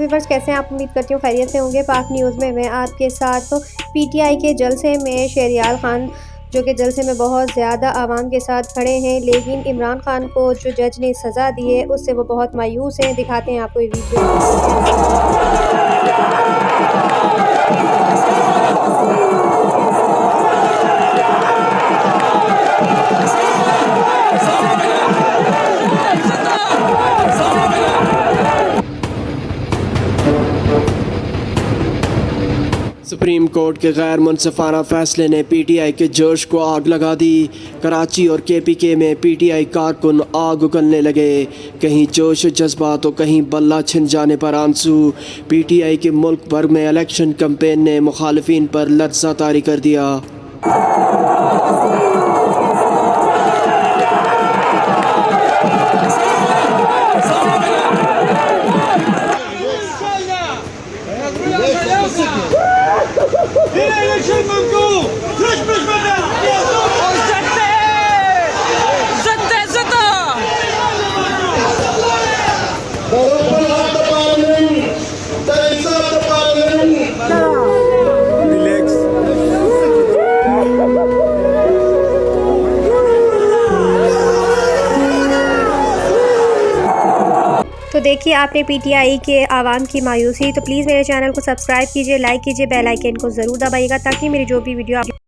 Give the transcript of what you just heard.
Viewers, कैसे हैं आप? उम्मीद करती हूँ खैरियत से होंगे। पाक न्यूज़ में मैं आपके साथ तो पीटीआई के जलसे में शहरयार खान जो कि जलसे में बहुत ज़्यादा आवाम के साथ खड़े हैं, लेकिन इमरान खान को जो जज ने सज़ा दी है उससे वो बहुत मायूस हैं। दिखाते हैं आपको ये वीडियो। सुप्रीम कोर्ट के गैर मुनसिफाना फैसले ने पीटीआई के जोश को आग लगा दी। कराची और केपीके में पीटीआई कारकुन आग उगलने लगे। कहीं जोश जज्बा तो कहीं बल्ला छिन जाने पर आंसू। पीटीआई के मुल्क भर में इलेक्शन कैंपेन ने मुखालिफिन पर लर्ज़ा तारी कर दिया। तो देखिए आपने पीटीआई के आवाम की मायूसी। तो प्लीज़ मेरे चैनल को सब्सक्राइब कीजिए, लाइक कीजिए, बेल आइकन को ज़रूर दबाइएगा ताकि मेरी जो भी वीडियो